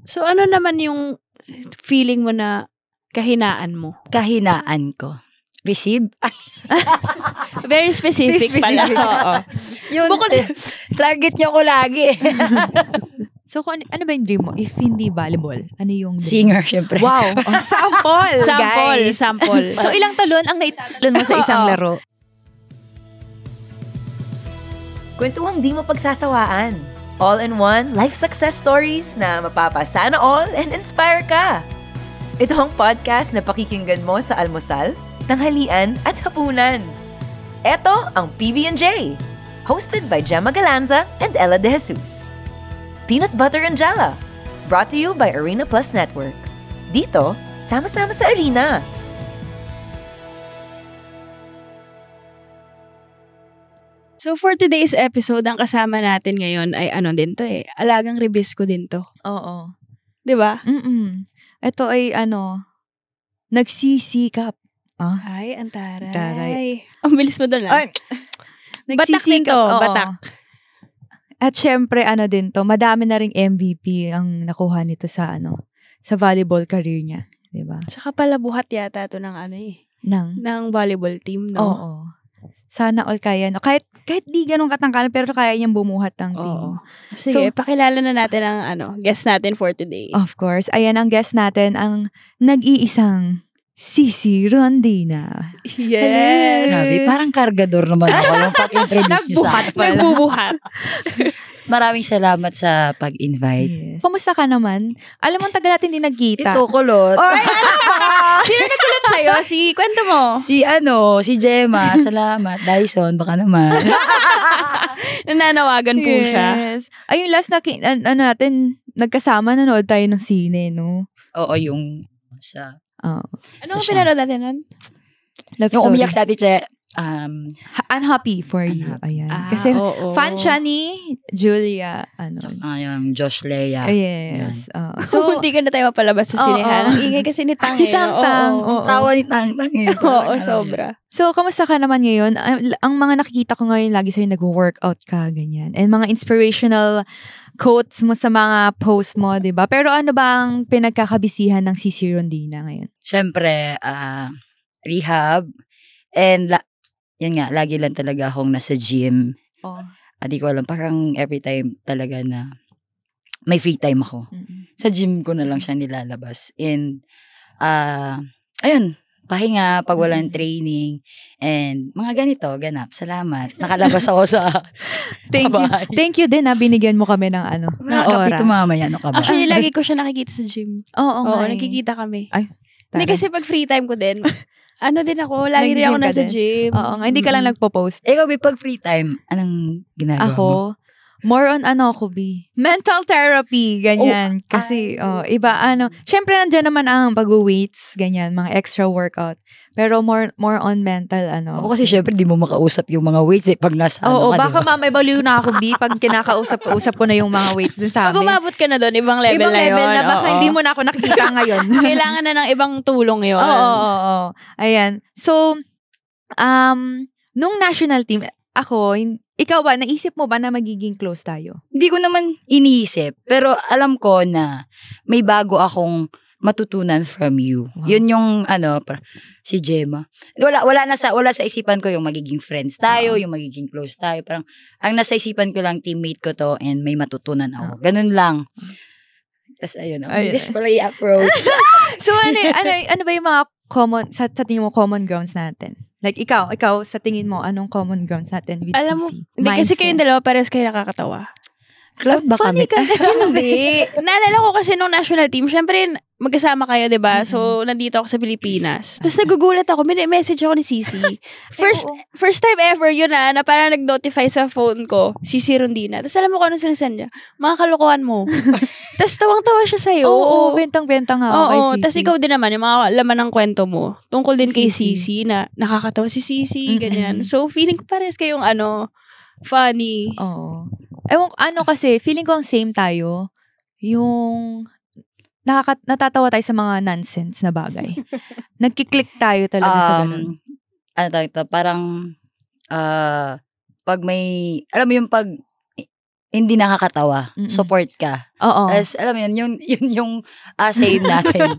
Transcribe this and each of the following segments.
So, ano naman yung feeling mo na kahinaan mo? Kahinaan ko. Receive? Very specific pala. Oo. Yun, target nyo ko lagi. So, ano ba yung dream mo? If hindi volleyball, ano yung dream? Singer, syempre. Wow! Oh, sample, guys! Sample. So, ilang talon ang naitatalon mo sa isang laro? Kwentuhang di mo pagsasawaan. All-in-one life success stories na mapapasana all and inspire ka. Ito ang podcast na pakikinggan mo sa almusal, tanghalian at hapunan. Ito ang PB&J, hosted by Gemma Galanza and Ella De Jesus. Peanut Butter and Jella, brought to you by Arena Plus Network. Dito, sama-sama sa arena. So, for today's episode, ang kasama natin ngayon ay alagang Rebisco din to. Oo. 'Di ba? Ito ay nagsisikap. Ay, ang taray. Taray. Ang bilis mo doon Ay, Batak din to. oo. Batak. At syempre, din to, madami na ring MVP ang nakuha nito sa volleyball career niya. Diba? Tsaka pala buhat yata to ng ng volleyball team, no? Oo. Sana all kaya, no? Kahit di ganun katangkalan, pero kaya niyang bumuhat ng team. Oo. Sige, pakilala na natin ang guest natin for today. Of course. Ayan ang guest natin, ang nag-iisang Cici Rondina. Yes! Grabe, parang kargador naman ako yung pag-introduce niyo sa akin. Nagbubuhat. Maraming salamat sa pag-invite. Yes. Kumusta ka naman? Alam mo, tagal natin din nagkita. Ito, kulot. Ay, ano ba? Sino nagkulat sa'yo? Kwento mo. Si Gemma, salamat. Dyson, baka naman. Nananawagan po siya. Yes. Ay, yung last natin, nagkasama, nanood tayo ng sine, no? Oo, yung sa... Ano ang pinanood natin nun? Love yung story. umiyak sa Ate Che, Unhappy for you. Ayan. Kasi fan siya ni Julia. yung Josh Lea. Yes. So, hindi ka na tayo mapalabas sa sinehan. Ang ingay kasi ni Tang. Si Tang. Tawa ni Tang. Oo, sobra. So, kamusta ka naman ngayon? Ang mga nakikita ko ngayon, lagi sa'yo nag-workout ka, ganyan. And mga inspirational quotes mo sa mga post mo, di ba? Pero ano ba ang pinagkakabisihan ng Cici Rondina ngayon? Siyempre, rehab. And, yan nga, lagi lang talaga akong nasa gym. Di ko alam, parang every time talaga na may free time ako. Sa gym ko na lang siya nilalabas. And, ayun, pahinga, pag walang training, and mga ganito, ganap, salamat. Nakalabas ako sa bahay. Thank you din, binigyan mo kami ng Nakakapito oras. mamaya, ano ka ba? Actually, lagi ko siya nakikita sa gym. Oo, nakikita kami. Ay, hindi kasi pag free time ko din, din ako, lagi rin ako nasa gym. Oo nga, hindi ka lang nagpo-post. Ikaw, pag free time, anong ginagawa mo? Ako, more on mental therapy, ganyan. Kasi, iba, syempre nandiyan naman ang pag-weights, ganyan, mga extra workout. Pero more on mental, Ako kasi syempre, di mo makausap yung mga weights pag nasa baka mamay baliw na ako, pag kinakausap ko na yung mga weights dun sa amin. Pag umabot ka na doon, ibang level na yun. Na baka hindi mo na ako nakikita ngayon. Kailangan na ng ibang tulong yun. Oo. Ayan. So, nung national team, ikaw ba, naisip mo ba na magiging close tayo? Hindi ko naman iniisip. Pero alam ko na may bago akong matutunan from you. Wow. Yun yung, si Gemma. Wala sa isipan ko yung magiging friends tayo, yung magiging close tayo. Parang, ang nasa isipan ko lang, teammate ko to, and may matutunan ako. Ganun lang. Tapos, ayun, this play approach. So, ano ba yung mga sa tingin mo, common grounds natin? Like, ikaw, sa tingin mo, anong common grounds natin with Alam mo, Cici? hindi kasi kayong dalawa, pares kayo nakakatawa. Club ba kami? Hindi. Naalala ko kasi nung national team, syempre, magkasama kayo, diba? So, nandito ako sa Pilipinas. Tapos nagugulat ako, may message ako ni Cici. First time ever yun na parang nag-notify sa phone ko, Cici Rondina. Tapos alam mo kung ano sinasend niya? Mga kalokohan mo. Tapos tawang-tawa siya sa'yo. Oo, bentang-bentang nga ako kay Cici. Tapos ikaw din naman, yung mga laman ng kwento mo, tungkol din kay Cici na nakakatawa si Cici, ganyan. So, feeling ko pares kayong funny. Oo. Ewan, kasi, feeling ko ang same tayo. Yung, natatawa tayo sa mga nonsense na bagay. Nagkiklik tayo talaga sa ganun. Parang, pag may, alam mo yung pag hindi nakakatawa. Mm-mm. Support ka. Oo. As, alam mo yun yung save natin.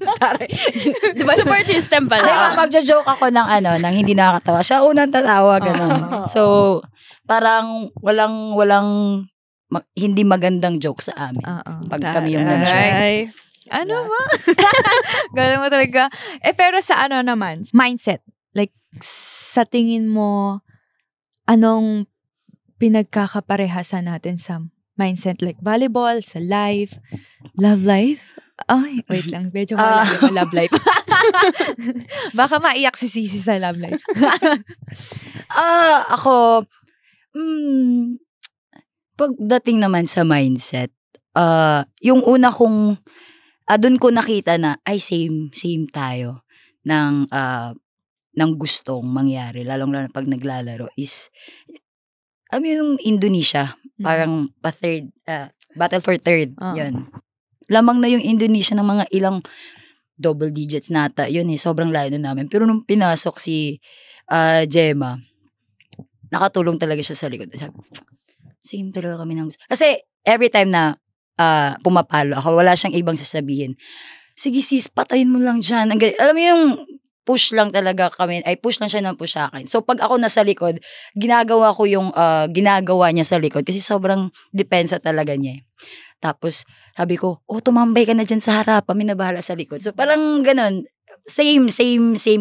Diba? Support system pala. Magjo-joke ako ng hindi nakakatawa. Siya unang tatawa, gano'n. So, parang walang hindi magandang joke sa amin. Pag kami yung nag-share. Ano ba? Galing mo talaga. Pero sa naman, mindset. Like, sa tingin mo, anong pinagkakaparehasan natin sa mindset? Like, volleyball, sa life, love life? Ay, wait lang. Medyo malalim yung love life. Baka maiyak si Sisi sa love life. Ako, pagdating naman sa mindset, yung una kong, dun ko nakita na, ay, same tayo ng gustong mangyari, lalong-lalo pag naglalaro, is, yung Indonesia, parang battle for third, yun. Lamang na yung Indonesia ng mga ilang double digits nata, yun sobrang layo na namin. Pero nung pinasok si Gemma, nakatulong talaga siya sa likod. Sabi, same talaga kami ng gusto. Kasi every time na pumapalo ako, wala siyang ibang sasabihin. Sige sis, patayin mo lang dyan. Alam mo yung push lang talaga kami, push lang siya ng push sa akin. So, pag ako nasa likod, ginagawa ko yung ginagawa niya sa likod kasi sobrang depensa talaga niya. Tapos, sabi ko, tumambay ka na dyan sa harap, kami na bahala sa likod. So, parang ganun, same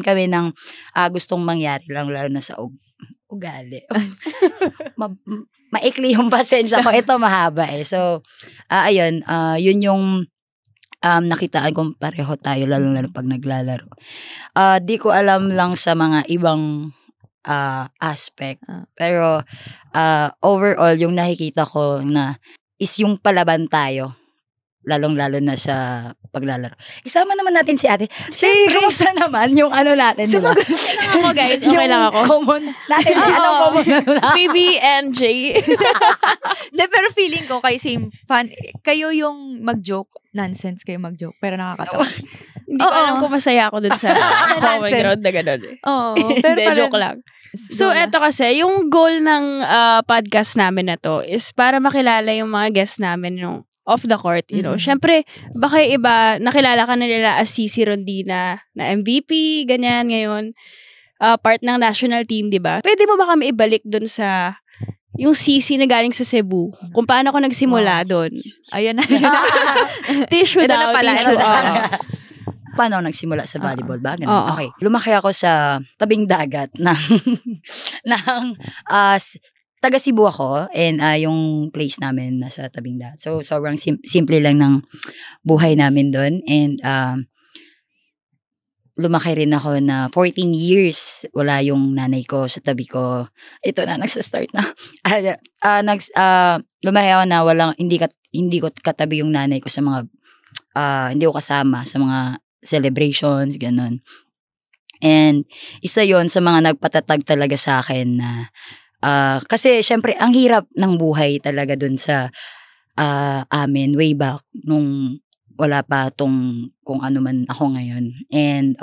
kami ng gustong mangyari lang, lalo na sa ugali. Maikli yung pasensya ko. Ito mahaba So, ayun, yun yung nakitaan kong pareho tayo, lalo pag naglalaro. Di ko alam lang sa mga ibang aspect. Pero, overall, yung nakikita ko na is yung palaban tayo. Lalong-lalo na sa paglalaro. Isama naman natin si ate. Kamusta naman yung natin, diba? Ako guys, okay lang ako. Common natin. Anong common na? PB and J. Pero feeling ko kayo same fun. Kayo yung mag-joke. Nonsense kayo mag-joke. Pero nakakatawa. Hindi ko alam kung masaya ako dun sa common ground na gano'n. Oo. Pero joke lang. So, eto kasi, yung goal ng podcast namin na to is para makilala yung mga guests namin yung off the court, you know. Syempre, baka iba, nakilala ka na nila as Sisi Rondina na MVP, ganyan, ngayon. Part ng national team, di ba? Pwede mo ba kami ibalik dun sa yung Sisi na galing sa Cebu? Kung paano ko nagsimula dun? Ayan na. Tissue daw, tissue. Paano nagsimula sa volleyball ba? Ganun. Okay. Lumaki ako sa tabing dagat ng taga Cebu ako, and yung place namin nasa tabing dagat. So, sobrang simple lang ng buhay namin doon. And lumaki rin ako na 14 years. Wala yung nanay ko sa tabi ko. Ito na, nagsastart na. Lumaki ako na hindi ko katabi yung nanay ko sa mga, hindi ko kasama sa mga celebrations, ganun. And isa yon sa mga nagpatatag talaga sa akin na kasi syempre ang hirap ng buhay talaga dun sa amin way back nung wala pa tong kung ano man ako ngayon. And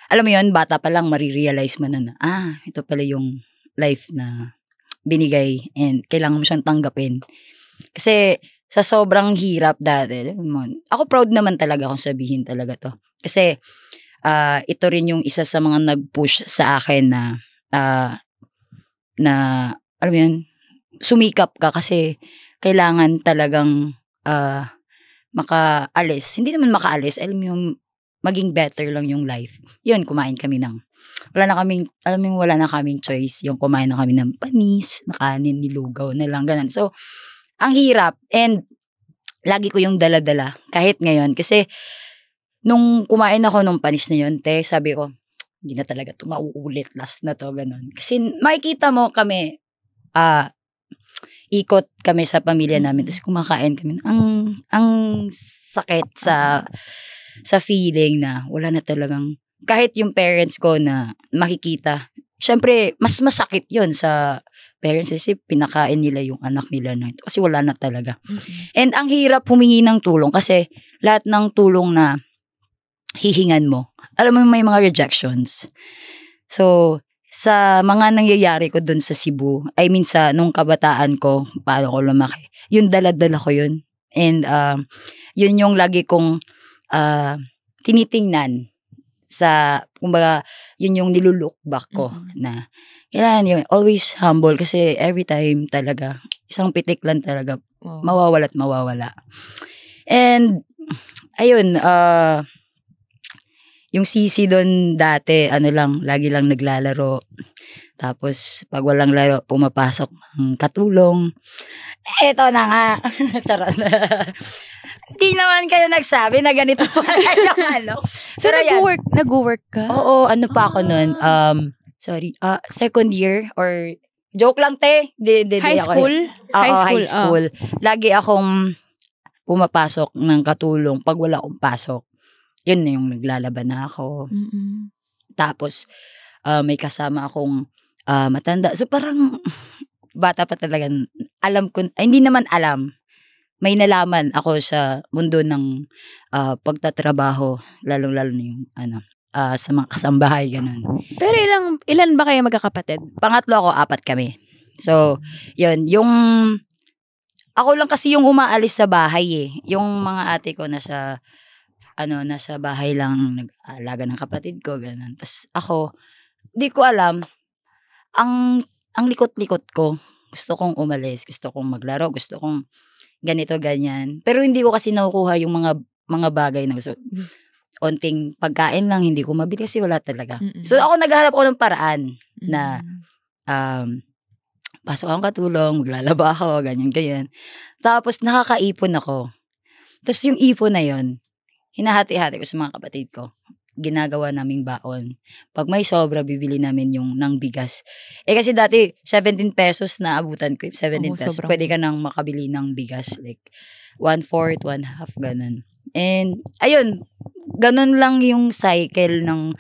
alam mo yun, bata pa lang marirealize mo na ito pala yung life na binigay and kailangan mo siyang tanggapin. Kasi sa sobrang hirap dati, ako proud naman talaga kung sabihin talaga to. Kasi ito rin yung isa sa mga nag-push sa akin na alam mo yun, sumikap ka kasi kailangan talagang makaalis. Hindi naman makaalis, alam mo yung maging better lang yung life. Yun, kumain kami ng wala na kaming choice. Yung kumain na kami ng panis, na kanin, nilugaw na lang, ganun. So, ang hirap. And lagi ko yung dala-dala kahit ngayon. Kasi nung kumain ako nung panis na yun, sabi ko, hindi na talaga ito mauulit. Last na to, ganun. Kasi makikita mo kami, ikot kami sa pamilya namin. Tapos kumakain kami. Ang sakit sa feeling na wala na talagang, kahit yung parents ko na makikita, syempre, mas masakit yun sa parents kasi pinakain nila yung anak nila na ito. Kasi wala na talaga. And ang hirap humingi ng tulong kasi lahat ng tulong na hihingan mo, alam mo may mga rejections. So, sa mga nangyayari ko dun sa Cebu, I mean nung kabataan ko, paano ko lumaki, yung dala-dala ko yun. And yun yung lagi kong tinitingnan kumbaga, yun yung nilulook back ko na, kailangan yun, always humble kasi every time talaga, isang pitik lang talaga, mawawala't mawawala. And, ayun, yung sisi doon dati, lagi lang naglalaro. Tapos, pag walang laro, pumapasok ng katulong. Eto na nga. Charot. Di naman kayo nagsabi na ganito pala yung So, nag-work ka? Oo, pa ako nun? Second year or, joke lang, te. High school? High school. Lagi akong pumapasok ng katulong pag wala akong pasok. Yun na yung naglalaban na ako. Tapos, may kasama akong matanda. So, parang, bata pa talaga, hindi naman alam. May nalaman ako sa mundo ng pagtatrabaho, lalong-lalo na yung, sa mga kasambahay, ganun. Pero ilan ba kayo magkakapatid? Pangatlo ako, 4 kami. So, yun, ako lang kasi yung umaalis sa bahay eh. Yung mga ate ko nasa bahay lang nag-aalaga ng kapatid ko, ganun. Tapos ako, di ko alam, ang likot-likot ko, gusto kong umalis, gusto kong maglaro, gusto kong ganito, ganyan. Pero hindi ko kasi nakukuha yung mga bagay na gusto. Onting pagkain lang, hindi ko mabili kasi wala talaga. So ako naghahanap ako ng paraan na pasok akong katulong, maglalaba ako, ganyan. Tapos nakakaipon ako. Tapos yung ipon na yon, hinahati-hati ko sa mga kapatid ko. Ginagawa naming baon. Pag may sobra, bibili namin yung ng bigas. Kasi dati, 17 pesos na abutan ko. 17 pesos. Sobrang. Pwede ka nang makabili ng bigas. Like, 1/4, 1/2, ganun. And, ayun, ganun lang yung cycle ng,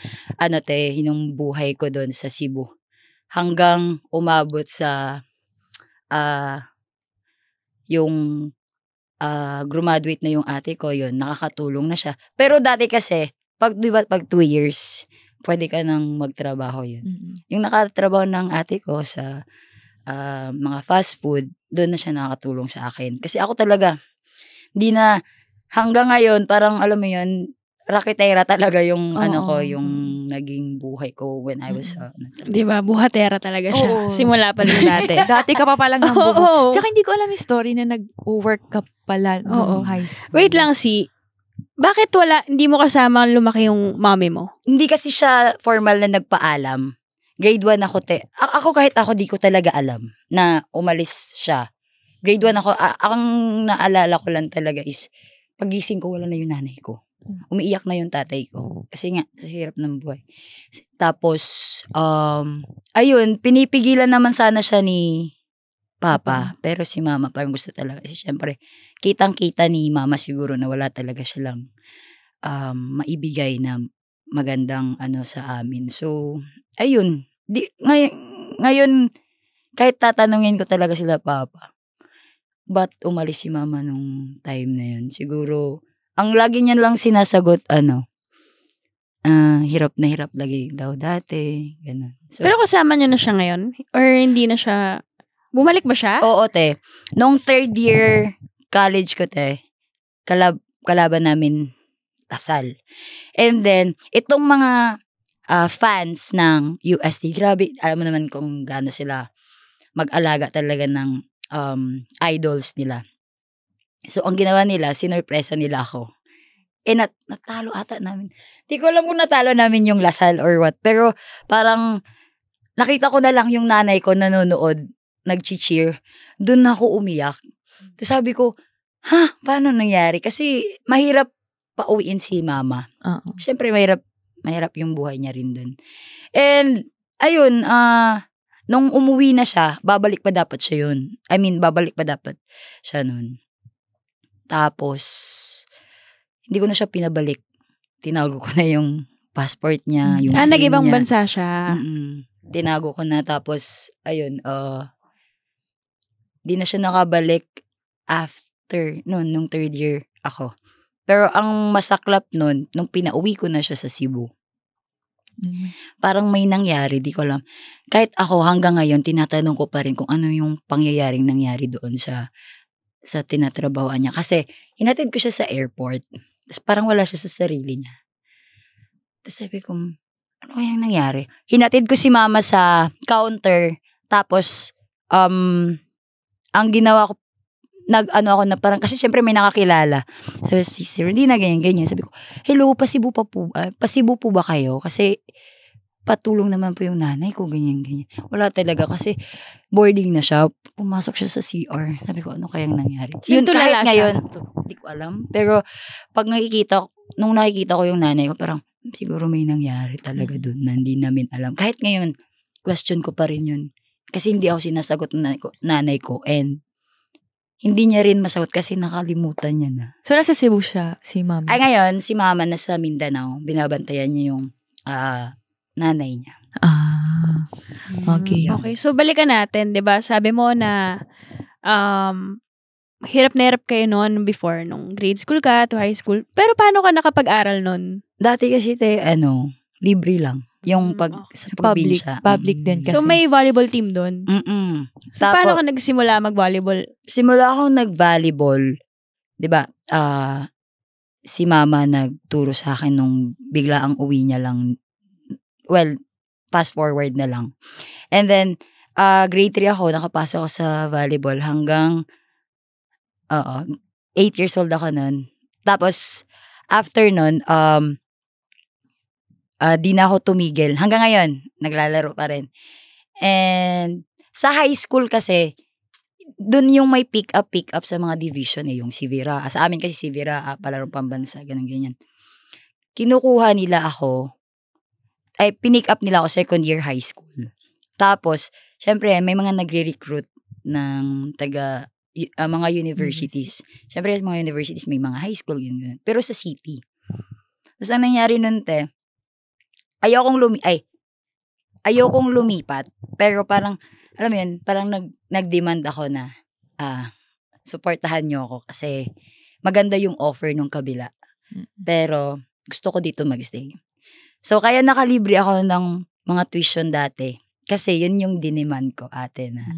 yung buhay ko doon sa Cebu. Hanggang umabot sa, yung, graduate na yung ate ko, yun, nakakatulong na siya. Pero dati kasi, pag 2 years, pwede ka nang magtrabaho yun. Yung nakatrabaho ng ate ko sa mga fast food, doon na siya nakakatulong sa akin. Kasi ako talaga, di na, hanggang ngayon, parang alam mo yun, raketera talaga yung yung naging buhay ko when I was di ba, buhatera talaga siya. Simula pa rin dati. Dati ka pa palang nambubo. Tsaka hindi ko alam yung story na nag-work ka pala noong high school. Wait lang, bakit hindi mo kasama lumaki yung mommy mo? Hindi kasi siya formal na nagpaalam. Grade 1 ako, ako kahit ako di ko talaga alam na umalis siya. Grade 1 ako, ang naalala ko lang talaga is, pagising ko, wala na yung nanay ko. Umiiyak na yung tatay ko. Kasi nga, sa hirap ng buhay. Tapos, ayun, pinipigilan naman sana siya ni Papa. Pero si Mama, parang gusto talaga. Kasi syempre, kitang-kita ni Mama siguro na wala talaga siya lang maibigay na magandang sa amin. So, ayun. Ngayon, kahit tatanungin ko talaga sila Papa, ba't umalis si Mama nung time na yun? Siguro, ang lagi niyan lang sinasagot, hirap na hirap lagi daw dati. Ganun. So, pero kasama niyo na siya ngayon? Or hindi na siya, bumalik ba siya? Oo, te. Nung 3rd year college ko, te, kalaban namin Lasal. And then, itong mga fans ng UST, grabe, alam mo naman kung gaano sila mag-alaga talaga ng idols nila. So, ang ginawa nila, sinurpresa nila ako. Natalo ata namin. Di ko alam kung natalo namin yung Lasal or what. Pero, parang, nakita ko na lang yung nanay ko nanonood, nag-cheer. Doon ako umiyak. Tapos sabi ko, paano nangyari? Kasi, mahirap pauwiin si Mama. Siyempre, mahirap yung buhay niya rin doon. And, ayun, nung umuwi na siya, babalik pa dapat siya yun. Babalik pa dapat siya nun. Tapos, hindi ko na siya pinabalik. Tinago ko na yung passport niya, yung SIM nag-ibang niya. bansa siya. Tinago ko na, tapos, ayun, di na siya nakabalik after, nung 3rd year ako. Pero ang masaklap nun, nung pinauwi ko na siya sa Cebu, Parang may nangyari, di ko alam. Kahit ako hanggang ngayon, tinatanong ko pa rin kung ano yung pangyayaring nangyari doon sa tinatrabahoan niya. Kasi, hinatid ko siya sa airport. Tapos parang wala siya sa sarili niya. Tapos sabi ko, ano kayang nangyari? Hinatid ko si mama sa counter. Tapos, ang ginawa ko, nag-ano ako na parang, kasi syempre may nakakilala. Sabi, sir, hindi na ganyan. Sabi ko, hello, pasibo po ba kayo? Kasi, patulong naman po yung nanay ko, ganyan. Wala talaga, kasi boarding na siya. Pumasok siya sa CR. Sabi ko, ano kayang nangyari? Yun, kahit ngayon, hindi ko alam. Pero, nung nakikita ko yung nanay ko, parang, siguro may nangyari talaga dun na hindi namin alam. Kahit ngayon, question ko pa rin yun. Kasi hindi ako sinasagot ng nanay ko, and hindi niya rin masagot kasi nakalimutan niya na. So, nasa Cebu siya, si mama? Ay, ngayon, si mama nasa Mindanao. Binabantayan niya yung nanay niya. Okay. Okay, so balikan natin, 'di ba? Sabi mo na hirap na hirap kayo noon before, nung grade school ka to high school. Pero paano ka nakapag-aral noon? Dati kasi libre lang. Yung sa probinsya. Public din kasi. So may volleyball team doon? So paano ka nagsimula mag-volleyball? Simula akong nag-volleyball, 'di ba? Si mama nagturo sa akin nung bigla ang uwi niya lang. Well, fast forward na lang. And then, grade 3 ako, nakapasok ako sa volleyball hanggang 8 years old ako nun. Tapos, after nun, di na ako tumigil. Hanggang ngayon, naglalaro pa rin. And, sa high school kasi, dun yung may pick up sa mga division yung Sivira. Sa amin kasi Sivira, palarong pambansa, ganyan. Kinukuha nila ako, pinick up nila ako second year high school. Tapos, syempre, may mga nagre-recruit ng mga universities. Syempre, mga universities may mga high school, yun. Pero sa city. Tapos, ang nangyari nun, ayokong lumipat. Pero parang, alam mo yun, parang nag-demand ako na, supportahan nyo ako kasi maganda yung offer nung kabila. Pero, gusto ko dito mag-stay. So, kaya nakalibre ako ng mga tuition dati. Kasi yun yung diniman ko, ate, na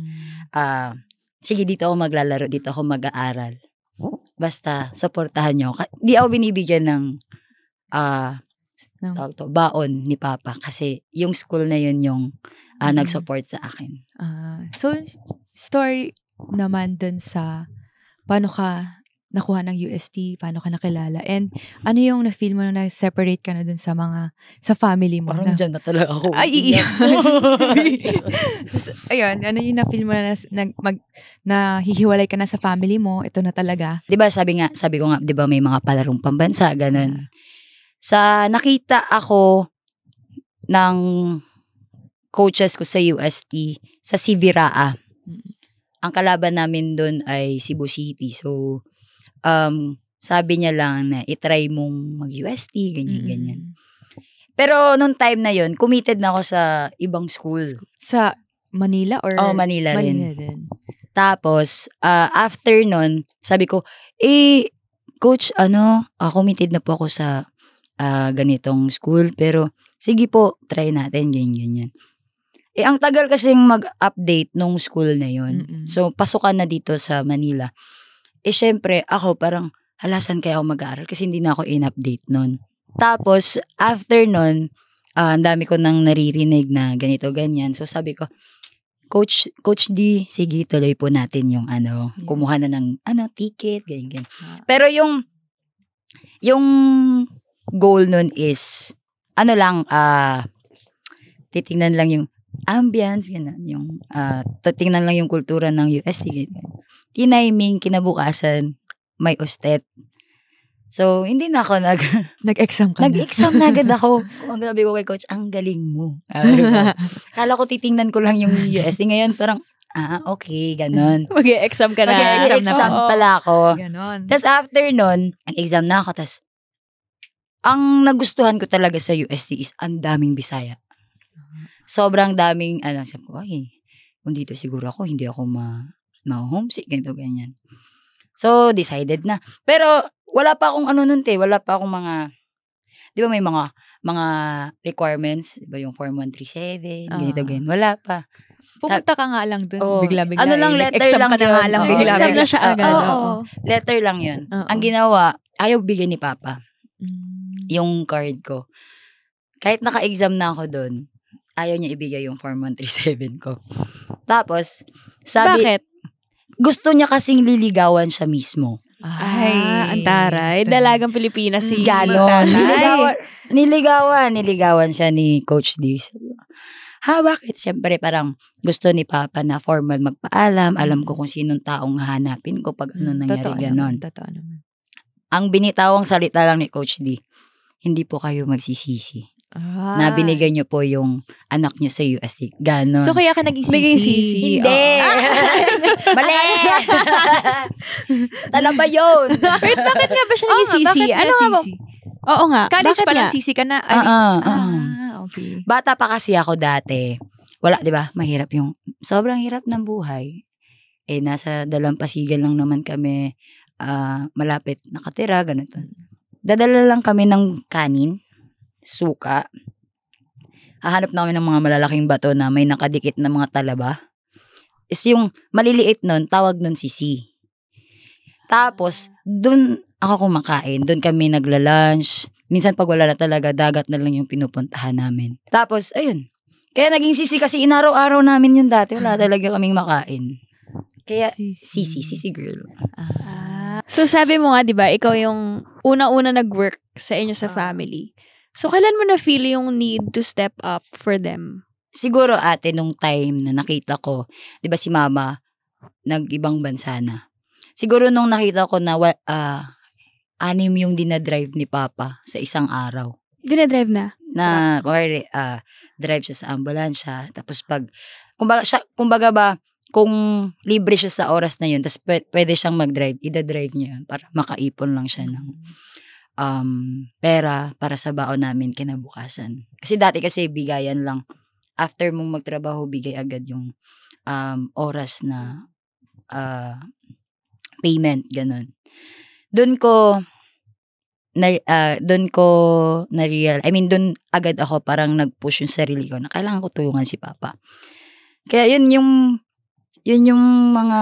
sige, dito ako maglalaro, dito ako mag-aaral. Basta, supportahan nyo. Di ako binibigyan ng baon ni Papa. Kasi yung school na yun yung nag-support sa akin. So, story naman dun sa paano ka nakuha ng UST, paano ka nakilala, and ano yung na-feel mo na separate ka na dun sa family mo? Parang dyan na talaga ako. Ay, iiyak. Ayun, ano yung na-feel mo na hihiwalay ka na sa family mo, ito na talaga. Diba, sabi ko nga, diba may mga palarong pambansa, ganun. Nakita ako ng coaches ko sa UST, sa Siviraa. Ang kalaban namin dun ay Cebu City. So, sabi niya lang na itry mong mag-UST, ganyan. Pero nung time na yon, committed na ako sa ibang school. Sa Manila or? Manila rin. Tapos, after nun, sabi ko, coach, committed na po ako sa ganitong school, pero sige po, try natin, ganyan. Ang tagal kasing mag-update nung school na yon. So, pasukan na dito sa Manila. Syempre, ako parang, halasan kaya ako mag-aaral kasi hindi na ako in-update nun. Tapos, after nun, ang dami ko nang naririnig na ganito, ganyan. So, sabi ko, Coach D, sige, tuloy po natin yung kumuha na ng ticket, ganyan. Pero yung goal nun is, titingnan lang yung ambience, ganyan. Titingnan lang yung kultura ng UST, ganyan. Tiniming, kinabukasan, may ustet. So, hindi na ako nag-exam ka Nag-exam na agad ako. Ang sabi ko kay coach, ang galing mo. Kala ko titingnan ko lang yung UST. Ngayon, parang, okay, ganon. Mag-exam ka na. Mag-exam pala ako. Ganon. Tapos after nun, nag-exam na ako. Tapos, ang nagustuhan ko talaga sa UST is ang daming Bisaya. Sobrang daming, sabi ko, kung dito siguro ako, hindi ako ma-homesick, ganito, ganyan. So, decided na. Pero, wala pa akong nun, wala pa akong mga, di ba may mga mga requirements, diba yung Form 137, ganito, ganyan. Wala pa. Pumunta ka nga lang dun. Oo. Bigla-bigla. Ano lang, letter Exam lang ka na yun. nga lang. Oo, Bigla-bigla. exam na siya agad. Oo. Letter lang yun. Oo. Ang ginawa, ayaw bigay ni Papa Mm. yung card ko. Kahit naka-exam na ako doon, ayaw niya ibigay yung Form 137 ko. Tapos, sabi, Bakit? gusto niya kasing liligawan siya mismo. Ay, antaray. Dalagang Pilipinas si Ganon. tatay. Niligawan siya ni Coach D. Sabi ko, bakit? Siyempre parang gusto ni Papa na formal magpaalam. Alam ko kung sinong taong hahanapin ko pag ano nangyari ganon. Totoo naman. Ang binitawang salita lang ni Coach D, hindi po kayo magsisisi. Na binigay niyo po yung anak niyo sa UST. Ganon. So, kaya ka naging Naging sisi? sisi. Hindi. Mali! Tala ba yun? Wait, bakit nga ba siya naging Oo nga, sisi? bakit nga Ano nga ba? sisi? Oo nga. College Bakit pa lang nga? sisi ka na? Okay. Bata pa kasi ako dati. Wala, di ba? Mahirap yung, sobrang hirap ng buhay. Nasa Dalampasigan lang naman kami, malapit nakatira, ganito. Dadala lang kami ng kanin, suka. Hahanap namin ng mga malalaking bato na may nakadikit na mga talaba. Is yung maliliit nun, tawag nun sisi. Tapos, dun ako kumakain. Dun kami nagla-lunch. Minsan pag wala na talaga, dagat na lang yung pinupuntahan namin. Tapos, ayun. Kaya naging sisi kasi inaraw-araw namin yun dati. Wala talaga kaming makain. Kaya, sisi girl. So, sabi mo nga, di ba, ikaw yung una-una nag-work sa inyo sa family. So, kailan mo na-feel yung need to step up for them? Siguro ate, nung time na nakita ko, di ba si mama, nag-ibang bansa na. Siguro nung nakita ko na 6 yung dinadrive ni Papa sa isang araw. Dinadrive na? Na, drive siya sa ambulansya. Tapos pag, kumbaga ba, kung libre siya sa oras na yun, tapos pwede siyang mag-drive, ida-drive niya yun para makaipon lang siya ng pera para sa baon namin kinabukasan. Kasi dati kasi bigayan lang. After mong magtrabaho, bigay agad yung oras na payment, ganun. Doon ko na-real, doon agad ako parang nag-push yung sarili ko na kailangan ko tulungan si Papa. Kaya yun yung mga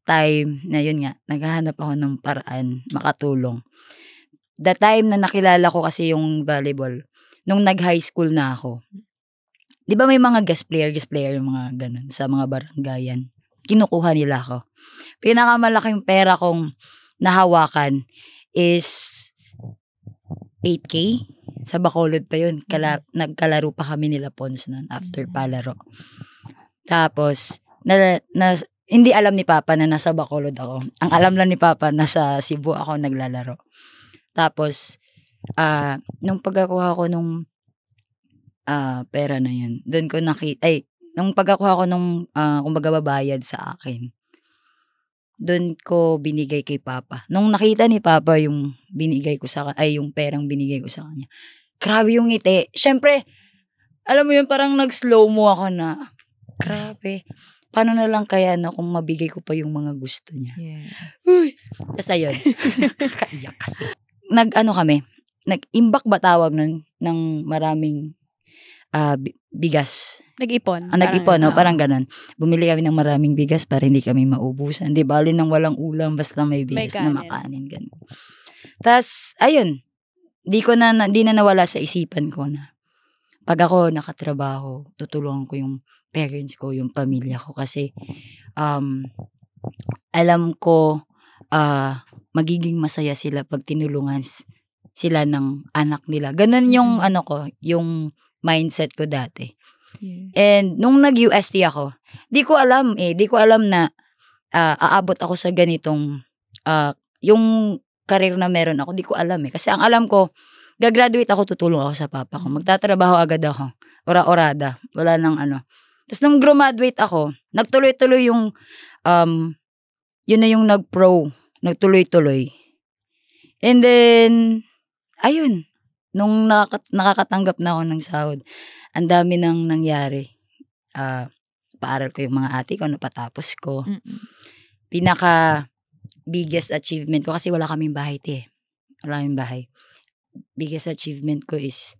time na yun nga, naghahanap ako ng paraan makatulong. The time na nakilala ko kasi yung volleyball, nung nag-high school na ako, di ba may mga guest player yung mga ganun sa mga baranggayan. Kinukuha nila ako. Pinakamalaking pera kong nahawakan is 8K. Sa Bacolod pa yun. Nagkalaro pa kami nila Pons nun after palaro. Tapos, hindi alam ni Papa na nasa Bacolod ako. Ang alam lang ni Papa, nasa Cebu ako naglalaro. Tapos, nung pagkakuha ko nung pera na yun, doon ko nung pagkakuha ko nung kumbaga babayad sa akin, doon ko binigay kay Papa. Nung nakita ni Papa yung binigay ko yung perang binigay ko sa kanya, grabe yung ngiti. Siyempre, alam mo yun, parang nag-slow mo ako na, grabe. Paano na lang kaya kung mabigay ko pa yung mga gusto niya. Yeah. Tapos ayun, nakakaiyak kasi. Nag-imbak ba tawag nun ng maraming bigas. Nag-ipon. Nag-ipon, no? Parang ganun. Bumili kami ng maraming bigas para hindi kami maubusan. Di bali nang walang ulam, basta may bigas na makanin. Ganun. Tapos, ayun. Di na nawala sa isipan ko na pag ako nakatrabaho, tutulungan ko yung parents ko, yung pamilya ko. Kasi, alam ko, magiging masaya sila pag tinulungan sila ng anak nila. Ganun yung, yung mindset ko dati. Yeah. And nung nag-UST ako, di ko alam na aabot ako sa ganitong yung career na meron ako. Di ko alam kasi ang alam ko, gagraduate ako, tutulong ako sa Papa ko. Magtatrabaho agad ako. Ora-orada. Wala nang Tapos nung graduate ako, nagtuloy-tuloy yung yun na yung nag-pro. Nagtuloy-tuloy. And then, ayun. Nung nakakatanggap na ako ng sahod, ang dami nang nangyari. Paaral ko yung mga ate ko, napatapos ko. Pinaka biggest achievement ko, kasi wala kaming bahay. Wala kaming bahay. Biggest achievement ko is,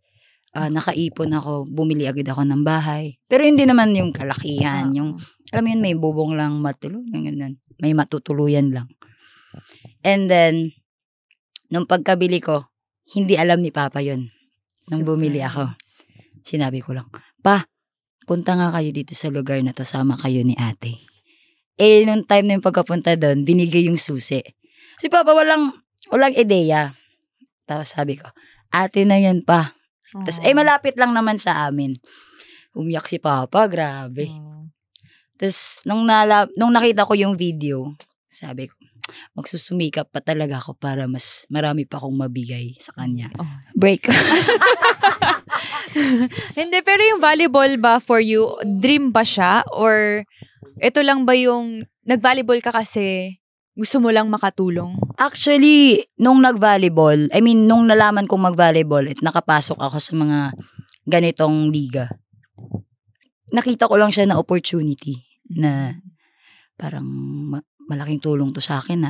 nakaipon ako, bumili agad ako ng bahay. Pero hindi naman yung kalakihan, yung, alam mo yun, may bubong lang ganun. May matutuluyan lang. And then, nung pagkabili ko, hindi alam ni Papa yun. Nung bumili ako, sinabi ko lang, Pa, punta nga kayo dito sa lugar na to, sama kayo ni ate. Nung time na yung pagkapunta doon, binigay yung susi. Si Papa walang ideya. Tapos sabi ko, ate na yan pa. Tapos, malapit lang naman sa amin. Umiyak si Papa, grabe. Tapos, nung nakita ko yung video, sabi ko, magsusumikap pa talaga ako para mas marami pa akong mabigay sa kanya. Break. Hindi, pero yung volleyball ba for you, dream ba siya? Or ito lang ba yung nag-volleyball ka kasi gusto mo lang makatulong? Actually, nung nag-volleyball, nung nalaman kong mag-volleyball at nakapasok ako sa mga ganitong liga, nakita ko lang siya na opportunity na parang malaking tulong to sa akin.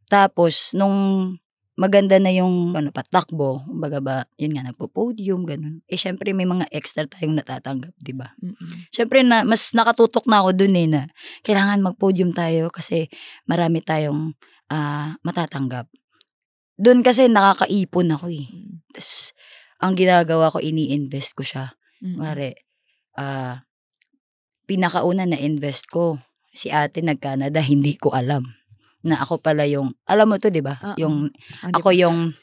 Tapos, nung maganda na yung patakbo, baga ba, yun nga, nagpo-podium, ganun. Syempre may mga extra tayong natatanggap, di ba? Syempre, mas nakatutok na ako dun na kailangan mag-podium tayo kasi marami tayong matatanggap. Dun kasi nakakaipon ako Tapos, ang ginagawa ko, ini-invest ko siya. Mare, pinakauna na invest ko, si ate nag-Canada, hindi ko alam. Na ako pala yung, alam mo to, di ba? Ako yung,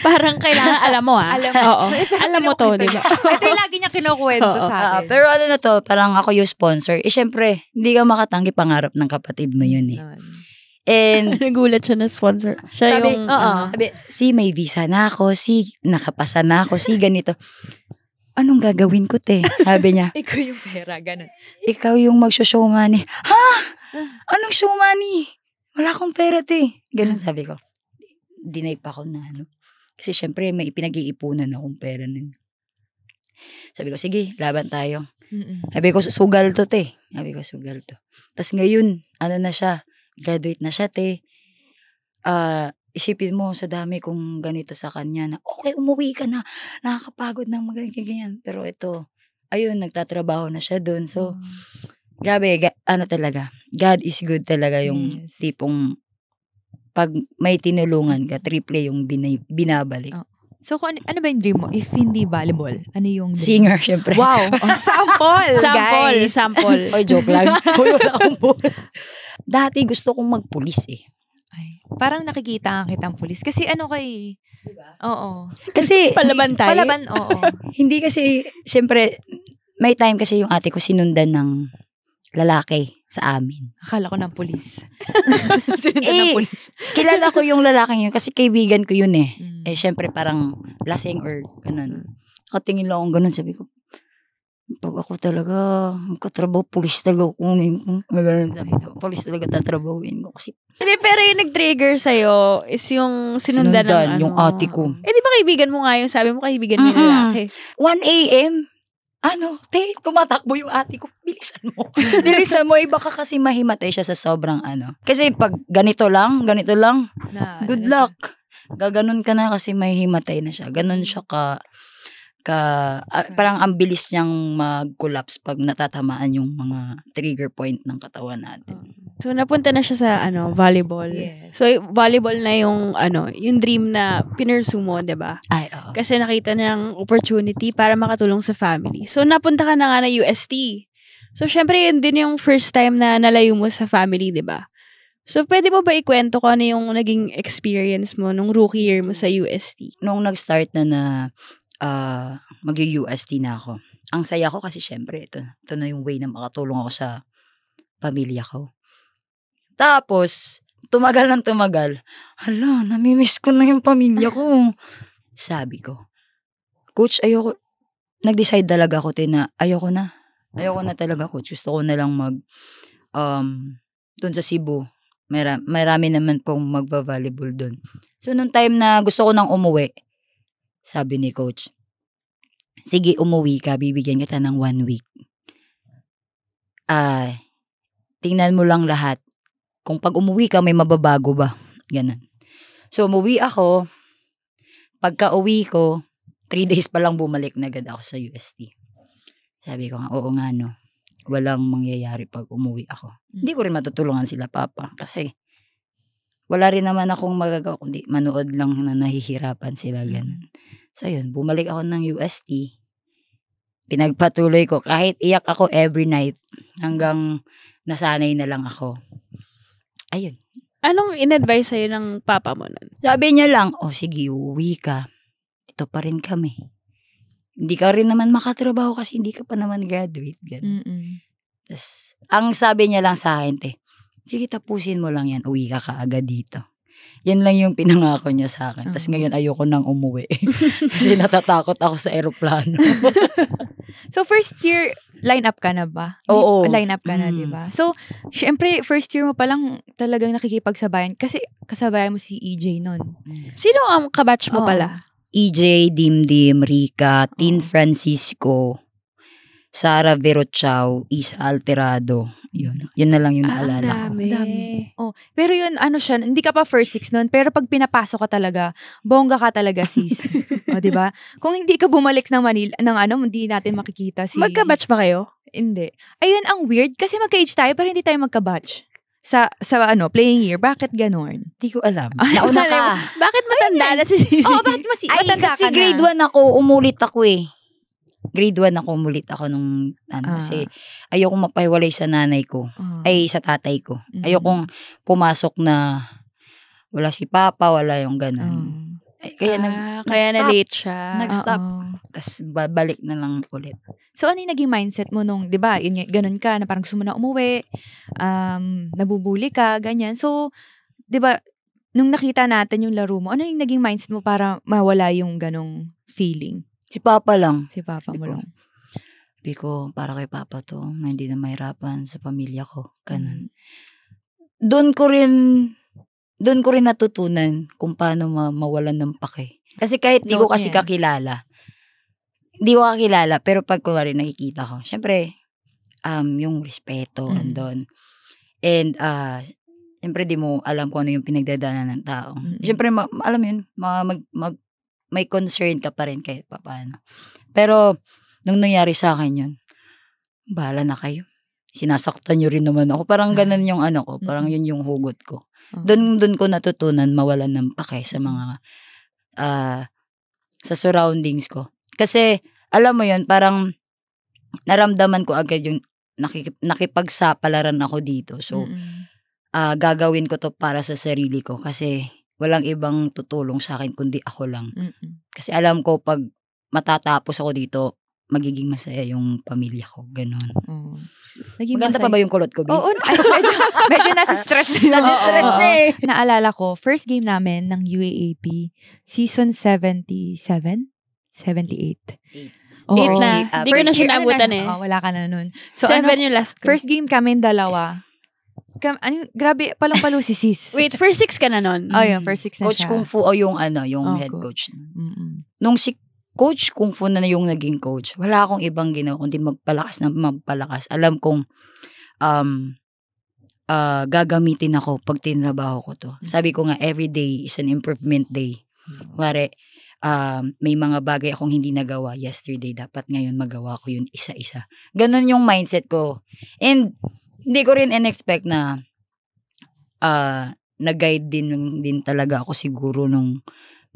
parang kailangan alam mo, Oo. Alam mo to, di ba? Ito yung lagi niya kinukwento sa akin. Pero ano na to, parang ako yung sponsor. Syempre, hindi ka makatanggi pangarap ng kapatid mo yun And, nagulat siya na sponsor. Siya sabi, yung, may visa na ako, nakapasa na ako, ganito. Anong gagawin ko, te? Sabi niya. Ikaw yung pera, ganun. Ikaw yung mag-show money. Ha? Anong show money? Wala akong pera, te. Ganun sabi ko. Deny pa ako na Kasi syempre, may pinag-iipunan akong pera nun. Sabi ko, sige, laban tayo. Sabi ko, sugal to, te. Sabi ko, sugal to. Tapos ngayon, na siya? Graduate na siya, te. Isipin mo, sa dami kong ganito sa kanya na, okay, umuwi ka na. Nakakapagod na ganyan. Pero ito, ayun, nagtatrabaho na siya dun. So, grabe, talaga. God is good talaga yung tipong pag may tinulungan ka, triple yung binabalik. So, ano ba yung dream mo? If hindi volleyball, ano yung dream? Singer, syempre. Wow! Sample, guys! Sample. Oy, joke lang. Wala akong Dati gusto kong magpulis Ay, parang nakikita nga kitang pulis. Kasi diba? Oo. Kasi, palaban tayo. Oo. Hindi kasi, syempre, may time kasi yung ate ko sinundan ng lalaki sa amin. Akala ko ng pulis. Ng pulis. Kilala ko yung lalaking yun kasi kaibigan ko yun syempre parang lasing or ganun. Katingin lang akong ganun, sabi ko, pag ako talaga, magkatrabaho, pulis talaga kunin ko. Pulis talaga tatrabahuin ko kasi. Hindi, pero yung nag-trigger sa'yo is yung sinundan ng yung ate ko. Di ba kaibigan mo nga yung sabi mo kaibigan mo yung lalaki? 1 a.m. Tumatakbo yung ate ko. Bilisan mo. Bilisan mo. Baka kasi mahimatay siya sa sobrang Kasi pag ganito lang, good luck. Gaganon ka na kasi mahihimatay na siya. Ganon siya parang ang bilis niyang mag-collapse pag natatamaan yung mga trigger point ng katawan natin. So, napunta na siya sa, volleyball. Yes. So, volleyball na yung, yung dream na pinursu mo, diba? Ay, oo. Kasi nakita niyang opportunity para makatulong sa family. So, napunta ka na nga na UST. So, syempre, yun din yung first time na nalayo mo sa family, diba? So, pwede mo ba ikwento ko ano yung naging experience mo nung rookie year mo sa UST? Nung nag-start na mag-UST na ako. Ang saya ko kasi syempre, ito na yung way na makatulong ako sa pamilya ko. Tapos, tumagal ng tumagal. Hala, namimiss ko na yung pamilya ko. Sabi ko, Coach, ayoko. Nag-decide talaga ako na ayoko na. Ayoko na talaga, Coach. Gusto ko na lang doon sa Cebu. Marami naman pong magba-volleyball doon. So, nung time na gusto ko nang umuwi, sabi ni Coach, sige, umuwi ka, bibigyan kita ng 1 week. Tingnan mo lang lahat. Kung pag umuwi ka, may mababago ba? Ganun. So, umuwi ako. Pagka uwi ko, 3 days pa lang bumalik na agad ako sa UST. Sabi ko nga, oo nga no. Walang mangyayari pag umuwi ako. Hindi ko rin matutulungan sila papa. Kasi wala rin naman akong magagawa kundi manood lang na nahihirapan sila ganun. So yun, bumalik ako ng UST. Pinagpatuloy ko kahit iyak ako every night hanggang nasanay na lang ako. Ayun. Anong in-advise sa'yo ng papa mo nun? Sabi niya lang, sige, uuwi ka. Ito pa rin kami. Hindi ka rin naman makatrabaho kasi hindi ka pa naman graduate. Tas, ang sabi niya lang sa akin, sige, tapusin mo lang yan. Uwi ka kaagad dito. Yan lang yung pinangako niya sa akin. Tas ngayon ayoko nang umuwi. Kasi natatakot ako sa eroplano. So, first year, line up ka na ba? Oo. Line up ka na, di ba? So, syempre, first year mo palang talagang nakikipagsabayan. Kasi kasabay mo si EJ nun. Sino ang kabatch mo pala? EJ, Dimdim, Rika, Tin Francisco, Sara Verochao, Isa Alterado. Yun na lang yung naalala ko. Dami. Pero yun, siya, hindi ka pa first 6 nun, pero pag pinapasok ka talaga, bongga ka talaga, sis. Di ba? Kung hindi ka bumalik ng Manila, hindi natin makikita si... Magka-batch ba kayo? Hindi. Ayun, ang weird, kasi magka-age tayo, pero hindi tayo magka-batch. Sa playing year, bakit ganon? Hindi ko alam. Nauna ka. Bakit matanda na si Sisi? Bakit matanda kasi ka na? grade 1 ako, umulit ako eh. Grade 1 ako, umulit ako nung, kasi ayokong mapahiwalay sa nanay ko. Ay, sa tatay ko. Ayokong pumasok na wala si papa, wala yung ganon. Kaya kaya na-late siya. Nag-stop. Tapos babalik na lang ulit. So, ano yung naging mindset mo nung, di ba, ganun ka, na parang gusto mo na umuwi, nabubuli ka, ganyan. So, di ba, nung nakita natin yung laro mo, ano yung naging mindset mo para mawala yung ganong feeling? Si Papa lang. Si Papa mo lang. Sabi ko, para kay Papa to, na hindi na mahirapan sa pamilya ko. Ganun. Doon ko rin natutunan kung paano mawalan ng pake. Kasi kahit di ko kasi kakilala. Di ko kakilala, pero pag kunwari nakikita ko, syempre, yung respeto andun. And, syempre di mo alam kung ano yung pinagdadaanan ng tao. Syempre, alam mo yun, may concern ka pa rin kahit paano. Pero, nung nangyari sa akin yun, bahala na kayo. Sinasaktan nyo rin naman ako. Parang ganun yung ko, parang yun yung hugot ko. Doon ko natutunan mawalan ng pake sa mga sa surroundings ko. Kasi alam mo yun, parang naramdaman ko agad yung nakipagsapalaran ako dito. So gagawin ko to para sa sarili ko kasi walang ibang tutulong sa akin kundi ako lang. Kasi alam ko pag matatapos ako dito, magiging masaya yung pamilya ko. Ganon. Maganda pa ba yung kulot ko, B? Oo. Medyo nasa stress na. Naalala ko, first game namin ng UAAP, season 77? 78. 8 na. Hindi ko na sinabutan eh. Wala ka na nun. So, 7 yung last ko. First game kami, dalawa. Grabe, palang-palo si sis. Wait, first 6 ka na nun? Yun, first 6 na Coach siya. Kung Fu o yung head coach. Nung si Coach Kung Fu na yung naging coach, wala akong ibang ginawa kundi magpalakas. Alam kong gagamitin ako pag tinrabaho ko to. Sabi ko nga, every day is an improvement day. Kuwari, may mga bagay akong hindi nagawa yesterday, dapat ngayon magawa ko yun isa-isa. Ganon yung mindset ko. And hindi ko rin in-expect na nag-guide din talaga ako siguro nung